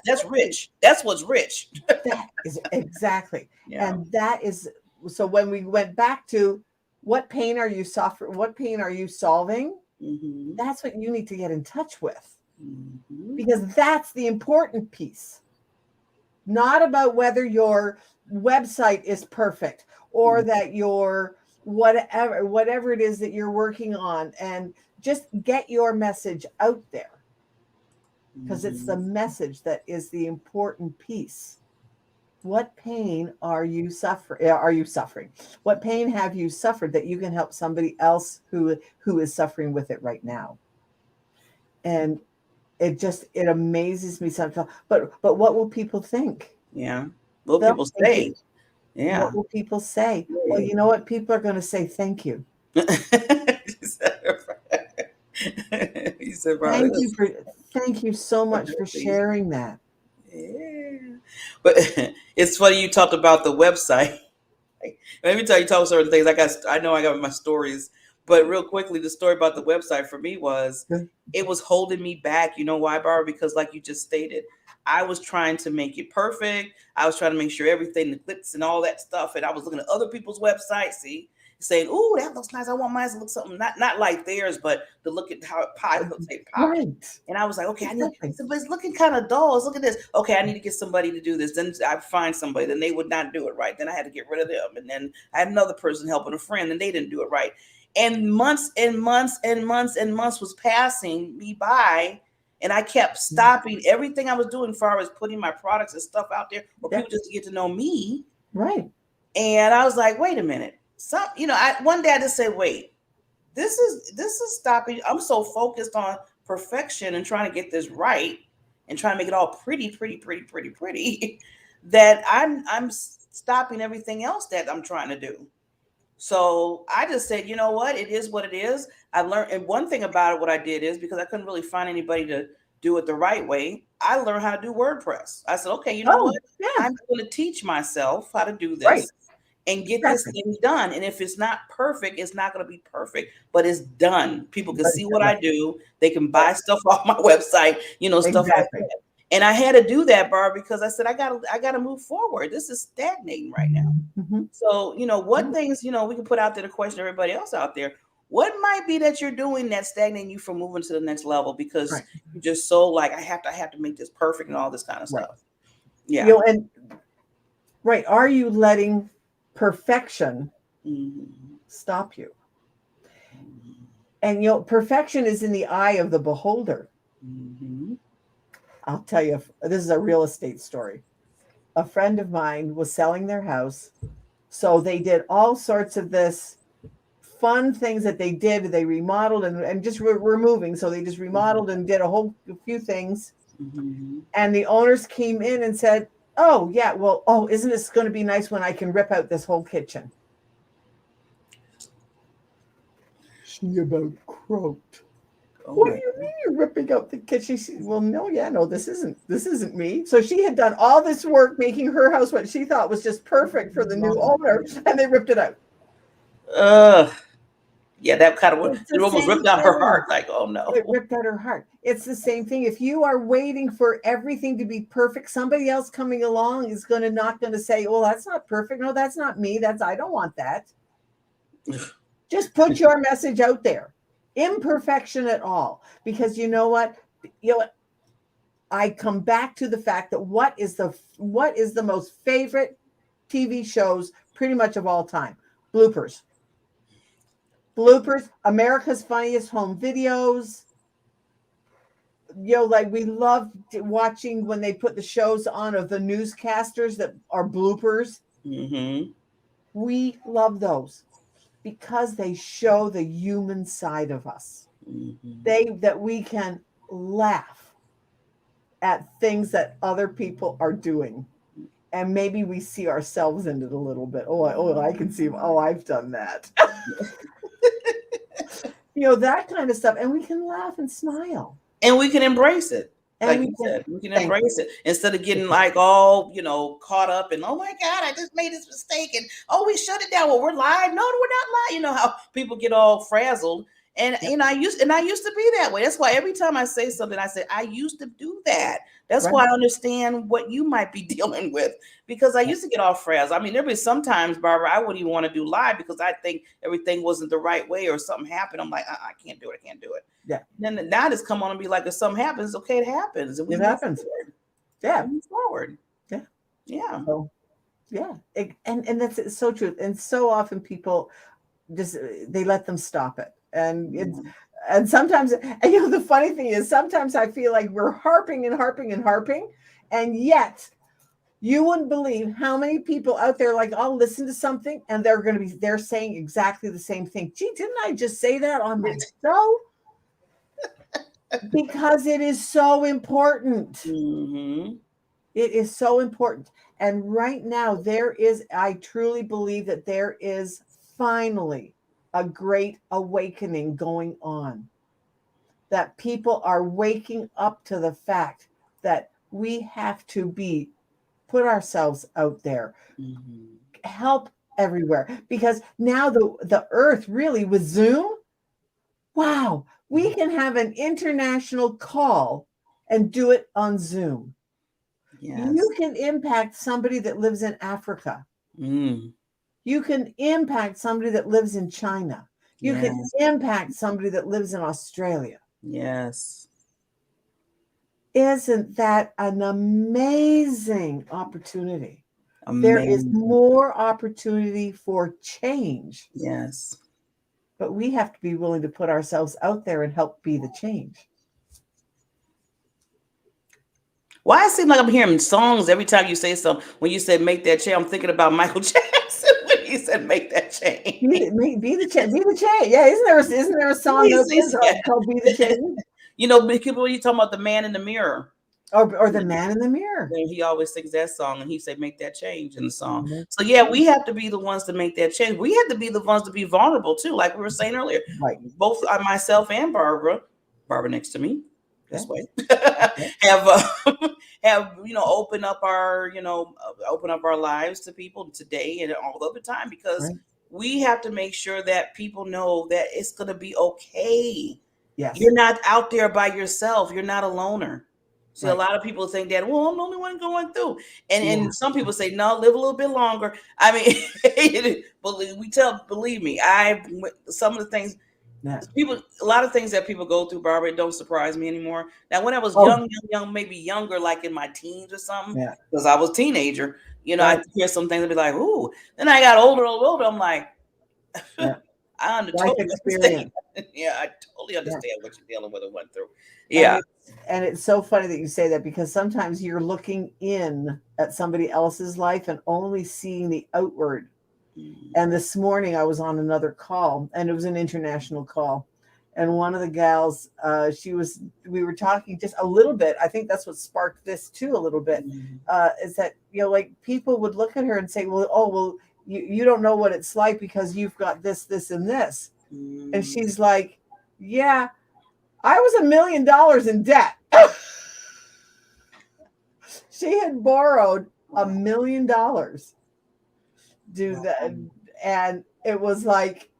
That's rich. That's what's rich. That is exactly. Yeah. And that is, so when we went back to what pain are you suffering, what pain are you solving? That's what you need to get in touch with, because that's the important piece. Not about whether your website is perfect, or that your whatever it is that you're working on, and just get your message out there, because it's the message that is the important piece. What pain are you suffering? What pain have you suffered that you can help somebody else who is suffering with it right now? And it amazes me sometimes. But what will people think? Yeah. What will people say? Yeah. What will people say? Well, you know what? People are going to say thank you. Thank you so much for sharing that. Yeah. But it's funny you talked about the website. Let me tell you certain things. I know I got my stories. But real quickly, the story about the website for me was, it was holding me back. You know why, Barbara? Because like you just stated, I was trying to make it perfect. I was trying to make sure everything, the clips and all that stuff. And I was looking at other people's websites, saying, "Ooh, that looks nice. I want mine to look something not like theirs, but to look at how it pops. Right. And I was like, okay, I need, Exactly. but it's looking kind of dull. Look at this. Okay, I need to get somebody to do this. Then I find somebody, then they would not do it right. Then I had to get rid of them. And then I had another person helping a friend, and they didn't do it right. And months and months and months and months was passing me by. And I kept stopping everything I was doing as far as putting my products and stuff out there for people just to get to know me. Right. And I was like, wait a minute. One day I just said, wait, this is stopping. I'm so focused on perfection and trying to get this right and trying to make it all pretty that I'm stopping everything else that I'm trying to do. So I just said, you know what? It is what it is. I learned, and one thing about it, what I did is because I couldn't really find anybody to do it the right way, I learned how to do WordPress. I said, okay, you know what? Yeah. I'm going to teach myself how to do this. Right. And get this thing done. And if it's not perfect, it's not going to be perfect, but it's done. People can see what I do. They can buy stuff off my website, stuff like that. And I had to do that, Barb, because I said, I gotta move forward. This is stagnating right now. Mm-hmm. So, what things, we can put out there to question everybody else out there. What might be that you're doing that's stagnating you from moving to the next level because you're just so like, I have to make this perfect and all this kind of stuff. Yeah. Are you letting perfection stop you? And perfection is in the eye of the beholder. I'll tell you, this is a real estate story. A friend of mine was selling their house, so they did all sorts of this fun things that they did. They remodeled and just were moving, so they just remodeled and did a few things. And the owners came in and said, oh, yeah, well, isn't this going to be nice when I can rip out this whole kitchen? She about croaked. What do you mean you're ripping out the kitchen? She said, well, no, this isn't me. So she had done all this work making her house what she thought was just perfect for the new owner, and they ripped it out. Yeah, that kind of it almost ripped out her heart. Like, oh no. It ripped out her heart. It's the same thing. If you are waiting for everything to be perfect, somebody else coming along is not going to say, well, that's not perfect. No, that's not me. I don't want that. Just put your message out there. Imperfection at all. Because you know what? I come back to the fact that what is the most favorite TV shows pretty much of all time? Bloopers, America's Funniest Home Videos. We love watching when they put the shows on of the newscasters that are bloopers. We love those because they show the human side of us. That we can laugh at things that other people are doing. And maybe we see ourselves in it a little bit. I can see, I've done that. That kind of stuff. And we can laugh and smile. And we can embrace it. Like you said, we can embrace it instead of getting like all, caught up in, oh my God, I just made this mistake. And, we shut it down. Well, we're live. No, we're not live. You know how people get all frazzled. And I used to be that way. That's why every time I say something, I say, I used to do that. That's why I understand what you might be dealing with, because I used to get all frazzled. I mean, there be sometimes, Barbara, I wouldn't even want to do live because I think everything wasn't the right way or something happened. I'm like, I can't do it. I can't do it. Yeah. And then now just come on and be like, if something happens, okay, it happens. And it happens. Forward. Yeah. We move forward. Yeah. Yeah. So, yeah. And that's so true. And so often people they let them stop it. And sometimes, the funny thing is, sometimes I feel like we're harping and harping and harping, and yet you wouldn't believe how many people out there, like, I'll listen to something and they're saying exactly the same thing. Gee, didn't I just say that on my show? Because it is so important. It is so important. And right now I truly believe that there is finally a great awakening going on, that people are waking up to the fact that we have to put ourselves out there, help everywhere, because now the earth really with Zoom, wow, we can have an international call and do it on Zoom. Yes. You can impact somebody that lives in Africa. Mm. You can impact somebody that lives in China. You can Yes. impact somebody that lives in Australia. Yes. Isn't that an amazing opportunity? There is Amazing. more opportunity for change, Yes. but we have to be willing to put ourselves out there and help be the change. Why it seems like I'm hearing songs every time you say something. When you said make that change, I'm thinking about Michael Jackson when he said make that change. Be the change. Be the change. Yeah, isn't there a song out there called "Be the Change"? You know, people you talking about the man in the mirror. Or the man in the mirror. And he always sings that song, and he said, "Make that change" in the song. Make So yeah, we have to be the ones to make that change. We have to be the ones to be vulnerable too, like we were saying earlier. Right. Both myself and Barbara next to me, this way, have open up our lives to people today and all the time, because we have to make sure that people know that it's going to be okay. Yes. You're not out there by yourself. You're not a loner. See, a lot of people think that, well, I'm the only one going through. And some people say, no, live a little bit longer. I mean, believe me, some of the things, a lot of things that people go through, Barbara, don't surprise me anymore. Now, when I was young, maybe younger, like in my teens or something, because I was a teenager, I hear some things and be like, ooh. Then I got older, I'm like, I totally understand. Yeah, I totally understand what you're dealing with and went through. Yeah. And it's so funny that you say that, because sometimes you're looking in at somebody else's life and only seeing the outward. And this morning I was on another call, and it was an international call. And one of the gals, we were talking just a little bit. I think that's what sparked this too, a little bit, is that, like, people would look at her and say, well, you don't know what it's like because you've got this, this, and this. And she's like, yeah, I was $1 million in debt. She had borrowed $1 million to do that. And it was like,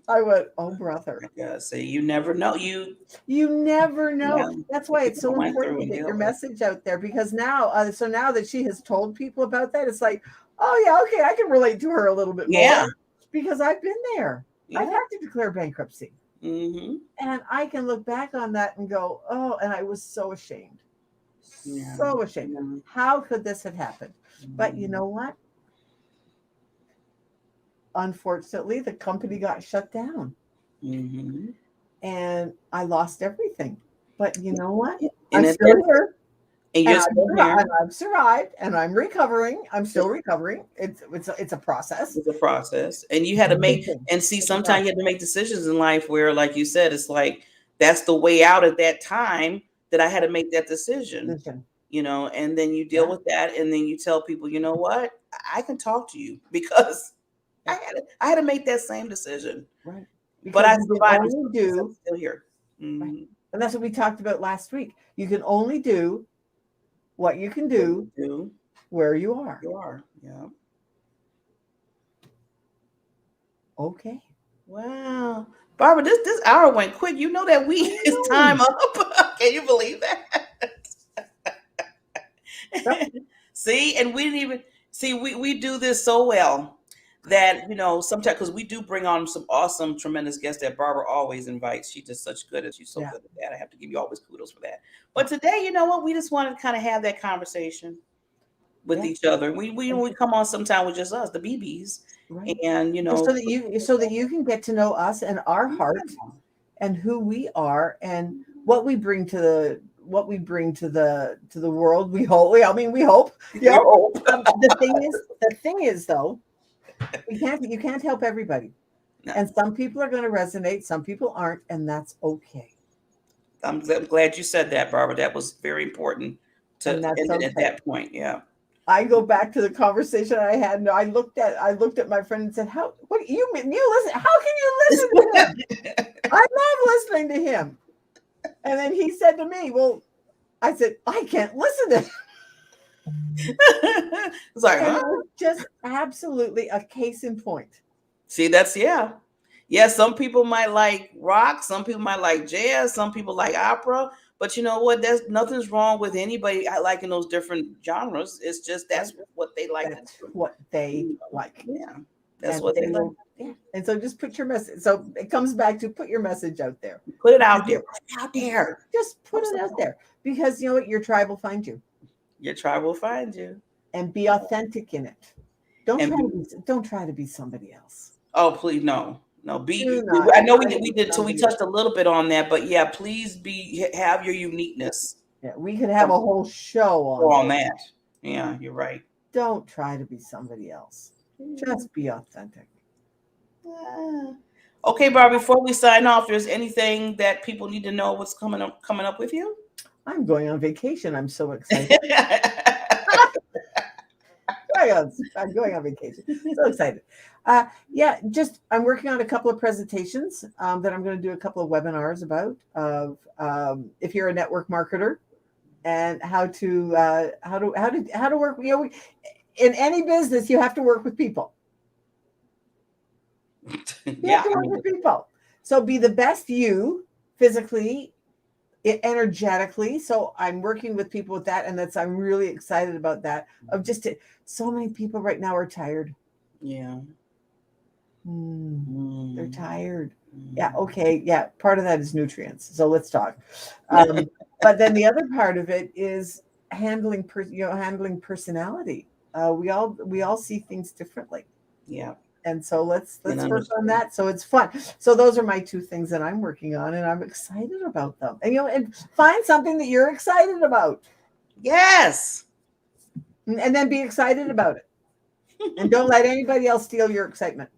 I went, oh, brother. Yeah, see, you never know. You never know. Yeah. That's why it's so important to get your message out there, because now, now that she has told people about that, it's like, oh, yeah, okay, I can relate to her a little bit more, because I've been there. I've had to declare bankruptcy. And I can look back on that and go, oh, and I was so ashamed. So ashamed. How could this have happened? But you know what? Unfortunately, the company got shut down. And I lost everything. But you know what? I'm still here. And I've survived, and I'm recovering. I'm still recovering. It's a process. It's a process. And you had to make, and see, sometimes you have to make decisions in life where, like you said, it's like, that's the way out at that time that I had to make that decision. And then you deal with that, and then you tell people, you know what? I can talk to you, because I had to make that same decision. Right. But I survived. I'm still here. Right. And that's what we talked about last week. You can only do what you can do where you are. You are, yeah. Okay. Wow. Barbara, this hour went quick. You know that it's time up. Can you believe that? See, and we didn't even see, we do this so well that, sometimes, because we do bring on some awesome, tremendous guests that Barbara always invites. She's just such good, she's so good at that. I have to give you always kudos for that. But today, you know what? We just wanted to kind of have that conversation with each other. We come on sometime with just us, the BBs, and so that you can get to know us and our heart and who we are and what we bring to the world. We hope. We hope. Yeah. The thing is though, you can't help everybody. No. And some people are going to resonate, some people aren't, and that's okay. I'm glad you said that, Barbara. That was very important to end at that point. Yeah. I go back to the conversation I had, and I looked at my friend and said, what you listen? How can you listen to him? I love listening to him. And then he said to me, well, I said, I can't listen to him. It's like, it was just absolutely a case in point. See, that's some people might like rock, some people might like jazz, some people like opera, But you know what? There's nothing's wrong with anybody liking those different genres. It's just that's what they like. That's what they like. Yeah, that's And what they like. will, yeah. And so just put your message. So it comes back to put your message out there. Put it out there. Put it out there. Just put it out there, because you know what? Your tribe will find you. Your tribe will find you. And be authentic in it. Don't try to be somebody else. Oh, please, no. I know we did. So we touched a little bit on that, but yeah, please have your uniqueness. Yeah, we could have a whole show on that. Yeah, you're right. Don't try to be somebody else. Just be authentic. Okay, Barbara, before we sign off, there's anything that people need to know what's coming up with you? I'm going on vacation. I'm so excited. I'm going on vacation. So excited. Yeah, just I'm working on a couple of presentations that I'm going to do a couple of webinars about if you're a network marketer and how to work. You know, in any business, you have to work with people. You have to work with people. So be the best you physically, energetically. So I'm working with people with that, and I'm really excited about that. So many people right now are tired. Yeah. They're tired. Yeah. Okay. Yeah. Part of that is nutrients. So let's talk. But then the other part of it is handling personality. We all see things differently. Yeah. And so let's work on that. So it's fun. So those are my two things that I'm working on, and I'm excited about them. And and find something that you're excited about. Yes. And then be excited about it. And don't let anybody else steal your excitement,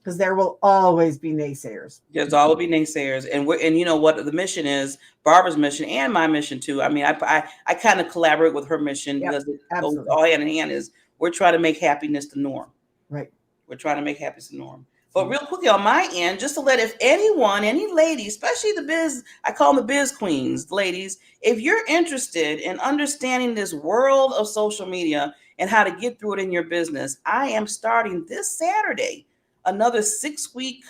because there will always be naysayers. There's always be naysayers, and you know what the mission is, Barbara's mission and my mission too. I mean, I kind of collaborate with her mission because it goes all hand in hand. Is we're trying to make happiness the norm. Right. We're trying to make happiness the norm. But real quickly on my end, just to let any lady, especially the biz, I call them the biz queens, ladies, if you're interested in understanding this world of social media and how to get through it in your business, I am starting this Saturday another 6-week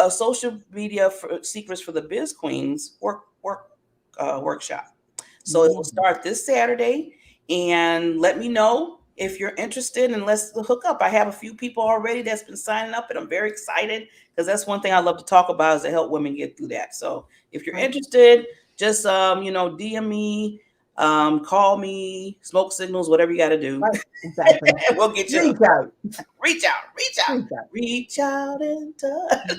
social media secrets for the biz queens workshop. So it will start this Saturday, and let me know if you're interested, and let's hook up. I have a few people already that's been signing up, and I'm very excited because that's one thing I love to talk about is to help women get through that. So if you're interested, just DM me, call me, smoke signals, whatever you got to do. Right, exactly. We'll get you. Reach out and touch.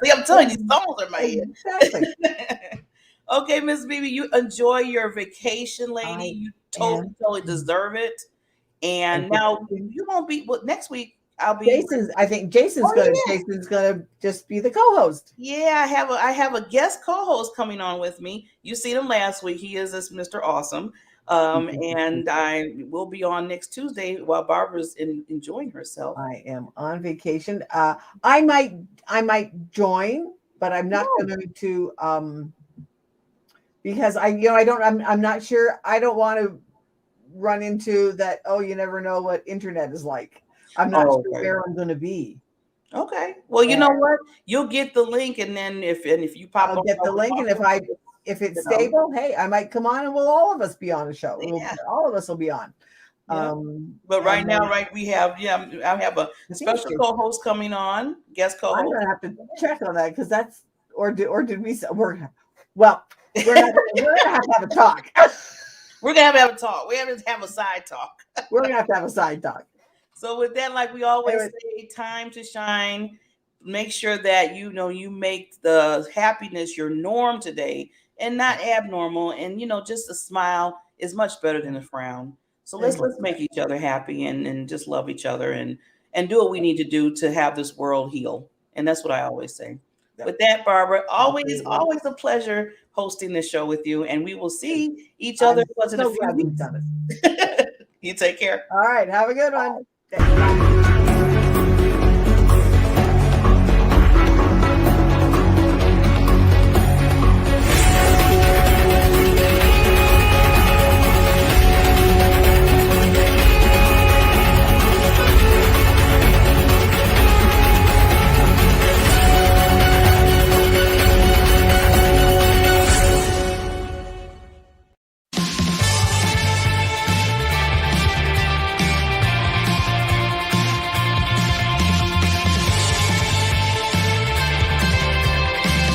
See, I'm telling you, these songs are my head. Exactly. Okay, Miss Bibi, you enjoy your vacation, lady. You totally deserve it. And now you won't be. Well, next week I'll be. I think Jason's gonna just be the co-host. Yeah, I have a guest co-host coming on with me. You seen him last week. He is this Mr. Awesome. And I will be on next Tuesday while Barbara's enjoying herself. I am on vacation. I might join, but I'm not going to because I'm not sure. I don't want to run into that. Oh, you never know what internet is like. I'm not sure where I'm going to be. Okay. Well, you know what? You'll get the link, and then if you pop, I'll get the link, and if it's stable, hey, I might come on, and we'll all of us be on a show. Yeah. All of us will be on. Yeah. But right now, we have I have a special co-host coming on, guest co-host. I'm gonna have to check on that because that's did we? We're gonna have to have a talk. We're gonna have a talk. We have to have a side talk. We're gonna have to have a side talk. So with that, like we always say, time to shine. Make sure that you make the happiness your norm today and not abnormal. And just a smile is much better than a frown. So let's make each other happy and just love each other and do what we need to do to have this world heal. And that's what I always say. With that, Barbara, always a pleasure hosting this show with you. And we will see each other in a few weeks. You take care. All right. Have a good one.